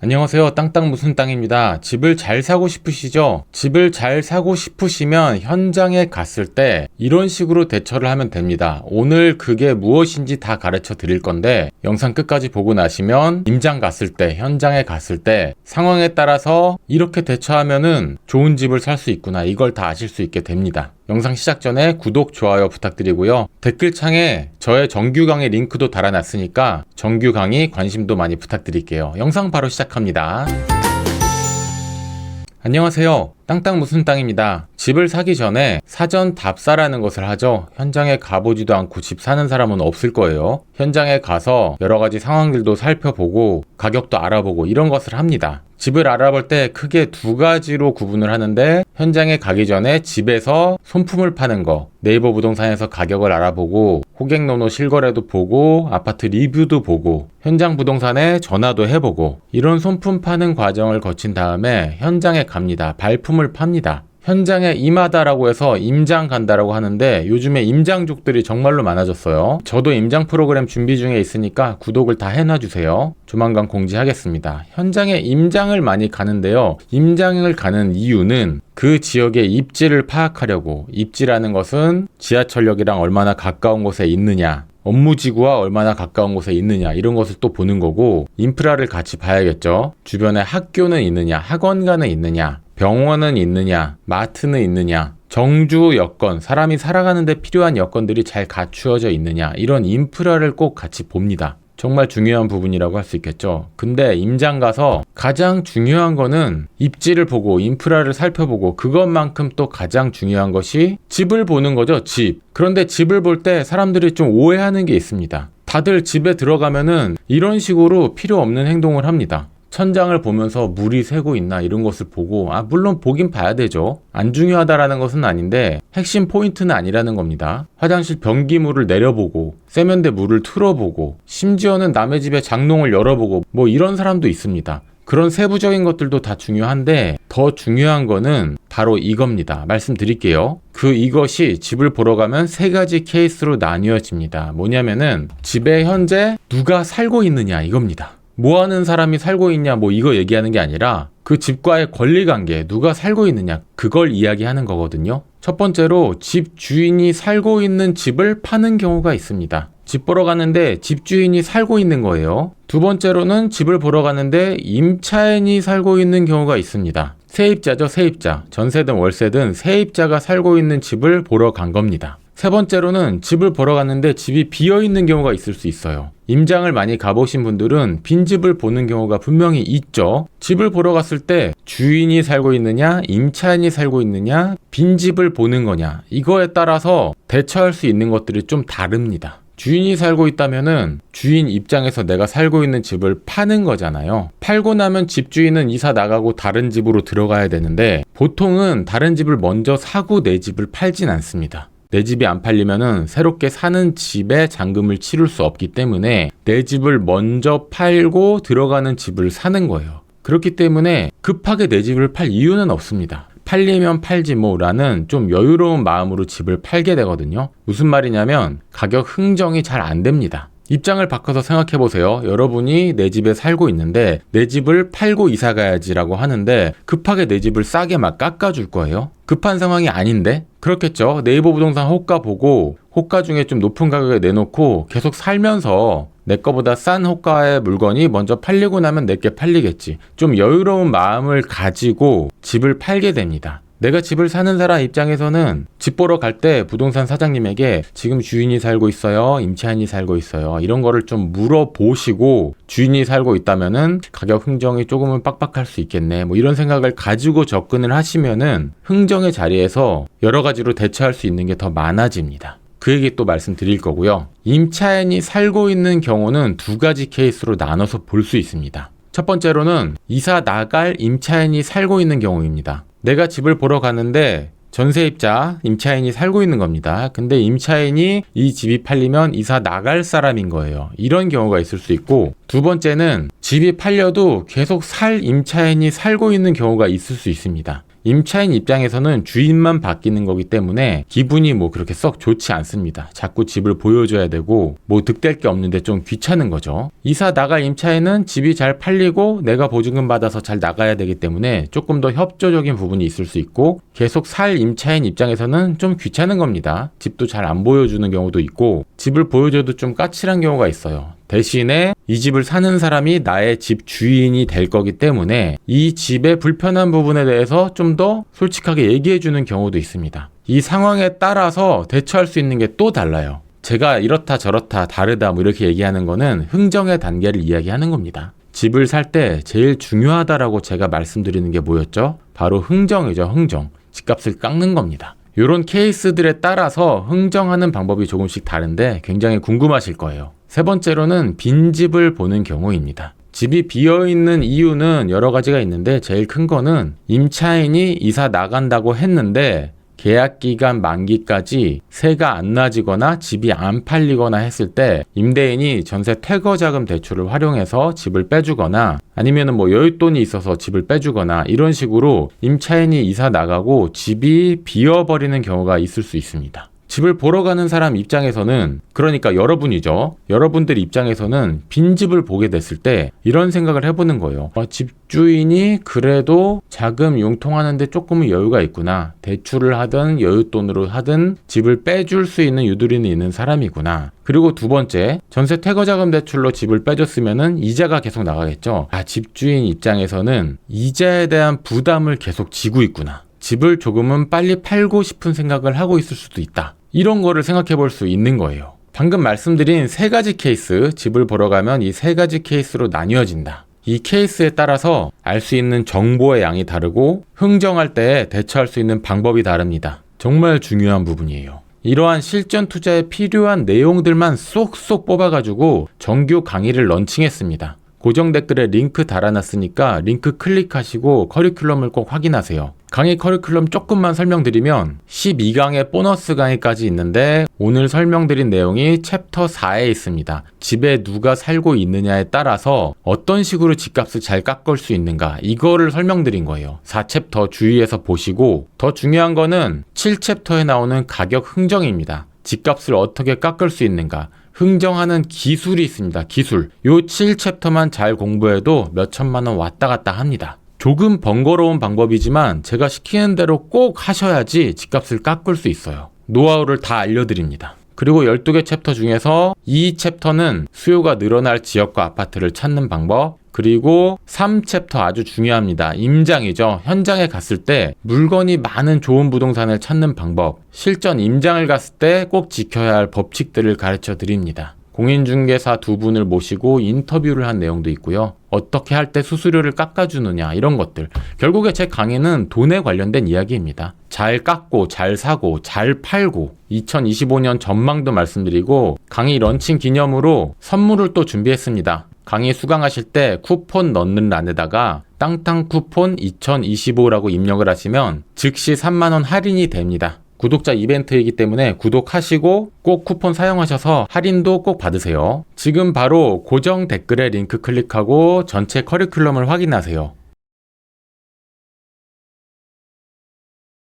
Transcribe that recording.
안녕하세요. 땅땅 무슨 땅입니다. 집을 잘 사고 싶으시죠? 집을 잘 사고 싶으시면 현장에 갔을 때 이런 식으로 대처를 하면 됩니다. 오늘 그게 무엇인지 다 가르쳐 드릴 건데 영상 끝까지 보고 나시면 임장 갔을 때, 현장에 갔을 때 상황에 따라서 이렇게 대처하면은 좋은 집을 살 수 있구나. 이걸 다 아실 수 있게 됩니다. 영상 시작 전에 구독, 좋아요 부탁드리고요. 댓글창에 저의 정규 강의 링크도 달아놨으니까 정규 강의 관심도 많이 부탁드릴게요. 영상 바로 시작합니다. 안녕하세요. 땅땅 무슨 땅입니다. 집을 사기 전에 사전 답사라는 것을 하죠. 현장에 가보지도 않고 집 사는 사람은 없을 거예요. 현장에 가서 여러 가지 상황들도 살펴보고 가격도 알아보고 이런 것을 합니다. 집을 알아볼 때 크게 두 가지로 구분을 하는데, 현장에 가기 전에 집에서 손품을 파는 거, 네이버 부동산에서 가격을 알아보고 호객노노 실거래도 보고 아파트 리뷰도 보고 현장 부동산에 전화도 해보고 이런 손품 파는 과정을 거친 다음에 현장에 갑니다. 발품을 팝니다. 현장에 임하다라고 해서 임장 간다라고 하는데, 요즘에 임장족들이 정말로 많아졌어요. 저도 임장 프로그램 준비 중에 있으니까 구독을 다 해놔주세요. 조만간 공지하겠습니다. 현장에 임장을 많이 가는데요. 임장을 가는 이유는 그 지역의 입지를 파악하려고, 입지라는 것은 지하철역이랑 얼마나 가까운 곳에 있느냐, 업무지구와 얼마나 가까운 곳에 있느냐, 이런 것을 또 보는 거고, 인프라를 같이 봐야겠죠. 주변에 학교는 있느냐, 학원가는 있느냐, 병원은 있느냐, 마트는 있느냐, 정주 여건, 사람이 살아가는 데 필요한 여건들이 잘 갖추어져 있느냐, 이런 인프라를 꼭 같이 봅니다. 정말 중요한 부분이라고 할 수 있겠죠. 근데 임장 가서 가장 중요한 거는 입지를 보고 인프라를 살펴보고, 그것만큼 또 가장 중요한 것이 집을 보는 거죠. 집. 그런데 집을 볼 때 사람들이 좀 오해하는 게 있습니다. 다들 집에 들어가면은 이런 식으로 필요 없는 행동을 합니다. 천장을 보면서 물이 새고 있나 이런 것을 보고, 물론 보긴 봐야 되죠. 안 중요하다라는 것은 아닌데 핵심 포인트는 아니라는 겁니다. 화장실 변기물을 내려보고 세면대 물을 틀어보고 심지어는 남의 집에 장롱을 열어보고 뭐 이런 사람도 있습니다. 그런 세부적인 것들도 다 중요한데 더 중요한 거는 바로 이겁니다. 말씀드릴게요. 이것이 집을 보러 가면 세 가지 케이스로 나뉘어집니다. 뭐냐면은 집에 현재 누가 살고 있느냐 이겁니다. 뭐 하는 사람이 살고 있냐 뭐 이거 얘기하는 게 아니라 그 집과의 권리관계, 누가 살고 있느냐, 그걸 이야기하는 거거든요. 첫 번째로 집 주인이 살고 있는 집을 파는 경우가 있습니다. 집 보러 가는데 집주인이 살고 있는 거예요. 두 번째로는 집을 보러 가는데 임차인이 살고 있는 경우가 있습니다. 세입자죠, 세입자. 전세든 월세든 세입자가 살고 있는 집을 보러 간 겁니다. 세 번째로는 집을 보러 갔는데 집이 비어있는 경우가 있을 수 있어요. 임장을 많이 가보신 분들은 빈집을 보는 경우가 분명히 있죠. 집을 보러 갔을 때 주인이 살고 있느냐, 임차인이 살고 있느냐, 빈집을 보는 거냐, 이거에 따라서 대처할 수 있는 것들이 좀 다릅니다. 주인이 살고 있다면은 주인 입장에서 내가 살고 있는 집을 파는 거잖아요. 팔고 나면 집주인은 이사 나가고 다른 집으로 들어가야 되는데, 보통은 다른 집을 먼저 사고 내 집을 팔진 않습니다. 내 집이 안 팔리면은 새롭게 사는 집에 잔금을 치를 수 없기 때문에 내 집을 먼저 팔고 들어가는 집을 사는 거예요. 그렇기 때문에 급하게 내 집을 팔 이유는 없습니다. 팔리면 팔지 뭐라는 좀 여유로운 마음으로 집을 팔게 되거든요. 무슨 말이냐면 가격 흥정이 잘 안 됩니다. 입장을 바꿔서 생각해 보세요. 여러분이 내 집에 살고 있는데 내 집을 팔고 이사 가야지 라고 하는데 급하게 내 집을 싸게 막 깎아줄 거예요? 급한 상황이 아닌데? 그렇겠죠. 네이버 부동산 호가 보고 호가 중에 좀 높은 가격에 내놓고 계속 살면서 내 거보다 싼 호가의 물건이 먼저 팔리고 나면 내게 팔리겠지. 좀 여유로운 마음을 가지고 집을 팔게 됩니다. 내가 집을 사는 사람 입장에서는 집 보러 갈 때 부동산 사장님에게 지금 주인이 살고 있어요, 임차인이 살고 있어요, 이런 거를 좀 물어보시고, 주인이 살고 있다면은 가격 흥정이 조금은 빡빡할 수 있겠네, 뭐 이런 생각을 가지고 접근을 하시면은 흥정의 자리에서 여러 가지로 대처할 수 있는 게 더 많아집니다. 그 얘기 또 말씀드릴 거고요. 임차인이 살고 있는 경우는 두 가지 케이스로 나눠서 볼 수 있습니다. 첫 번째로는 이사 나갈 임차인이 살고 있는 경우입니다. 내가 집을 보러 가는데 전세입자, 임차인이 살고 있는 겁니다. 근데 임차인이 이 집이 팔리면 이사 나갈 사람인 거예요. 이런 경우가 있을 수 있고, 두 번째는 집이 팔려도 계속 살 임차인이 살고 있는 경우가 있을 수 있습니다. 임차인 입장에서는 주인만 바뀌는 거기 때문에 기분이 뭐 그렇게 썩 좋지 않습니다. 자꾸 집을 보여줘야 되고 뭐 득될 게 없는데 좀 귀찮은 거죠. 이사 나갈 임차인은 집이 잘 팔리고 내가 보증금 받아서 잘 나가야 되기 때문에 조금 더 협조적인 부분이 있을 수 있고, 계속 살 임차인 입장에서는 좀 귀찮은 겁니다. 집도 잘 안 보여주는 경우도 있고 집을 보여줘도 좀 까칠한 경우가 있어요. 대신에 이 집을 사는 사람이 나의 집 주인이 될 거기 때문에 이 집의 불편한 부분에 대해서 좀 더 솔직하게 얘기해 주는 경우도 있습니다. 이 상황에 따라서 대처할 수 있는 게 또 달라요. 제가 이렇다 저렇다 다르다 뭐 이렇게 얘기하는 거는 흥정의 단계를 이야기하는 겁니다. 집을 살 때 제일 중요하다라고 제가 말씀드리는 게 뭐였죠? 바로 흥정이죠. 흥정. 집값을 깎는 겁니다. 이런 케이스들에 따라서 흥정하는 방법이 조금씩 다른데 굉장히 궁금하실 거예요. 세 번째로는 빈집을 보는 경우입니다. 집이 비어있는 이유는 여러 가지가 있는데 제일 큰 거는 임차인이 이사 나간다고 했는데 계약기간 만기까지 세가 안 나지거나 집이 안 팔리거나 했을 때 임대인이 전세 퇴거자금 대출을 활용해서 집을 빼주거나 아니면 뭐 여윳돈이 있어서 집을 빼주거나 이런 식으로 임차인이 이사 나가고 집이 비어버리는 경우가 있을 수 있습니다. 집을 보러 가는 사람 입장에서는, 그러니까 여러분이죠. 여러분들 입장에서는 빈집을 보게 됐을 때 이런 생각을 해보는 거예요. 집주인이 그래도 자금 융통하는데 조금은 여유가 있구나. 대출을 하든 여윳돈으로 하든 집을 빼줄 수 있는 유두리는 있는 사람이구나. 그리고 두 번째, 전세 퇴거자금 대출로 집을 빼줬으면은 이자가 계속 나가겠죠. 집주인 입장에서는 이자에 대한 부담을 계속 지고 있구나. 집을 조금은 빨리 팔고 싶은 생각을 하고 있을 수도 있다. 이런 거를 생각해 볼 수 있는 거예요. 방금 말씀드린 세 가지 케이스, 집을 보러 가면 이 세 가지 케이스로 나뉘어진다. 이 케이스에 따라서 알 수 있는 정보의 양이 다르고 흥정할 때 대처할 수 있는 방법이 다릅니다. 정말 중요한 부분이에요. 이러한 실전 투자에 필요한 내용들만 쏙쏙 뽑아가지고 정규 강의를 런칭했습니다. 고정 댓글에 링크 달아놨으니까 링크 클릭하시고 커리큘럼을 꼭 확인하세요. 강의 커리큘럼 조금만 설명드리면 12강의 보너스 강의까지 있는데 오늘 설명드린 내용이 챕터 4에 있습니다. 집에 누가 살고 있느냐에 따라서 어떤 식으로 집값을 잘 깎을 수 있는가, 이거를 설명드린 거예요. 4챕터 주의해서 보시고, 더 중요한 거는 7챕터에 나오는 가격 흥정입니다. 집값을 어떻게 깎을 수 있는가, 흥정하는 기술이 있습니다. 기술. 요 7챕터만 잘 공부해도 몇천만 원 왔다 갔다 합니다. 조금 번거로운 방법이지만 제가 시키는 대로 꼭 하셔야지 집값을 깎을 수 있어요. 노하우를 다 알려드립니다. 그리고 12개 챕터 중에서 이 챕터는 수요가 늘어날 지역과 아파트를 찾는 방법, 그리고 3챕터 아주 중요합니다. 임장이죠. 현장에 갔을 때 물건이 많은 좋은 부동산을 찾는 방법, 실전 임장을 갔을 때 꼭 지켜야 할 법칙들을 가르쳐 드립니다. 공인중개사 두 분을 모시고 인터뷰를 한 내용도 있고요. 어떻게 할 때 수수료를 깎아주느냐, 이런 것들. 결국에 제 강의는 돈에 관련된 이야기입니다. 잘 깎고 잘 사고 잘 팔고 2025년 전망도 말씀드리고 강의 런칭 기념으로 선물을 또 준비했습니다. 강의 수강하실 때 쿠폰 넣는 란에다가 땅땅 쿠폰 2025라고 입력을 하시면 즉시 3만원 할인이 됩니다. 구독자 이벤트이기 때문에 구독하시고 꼭 쿠폰 사용하셔서 할인도 꼭 받으세요. 지금 바로 고정 댓글에 링크 클릭하고 전체 커리큘럼을 확인하세요.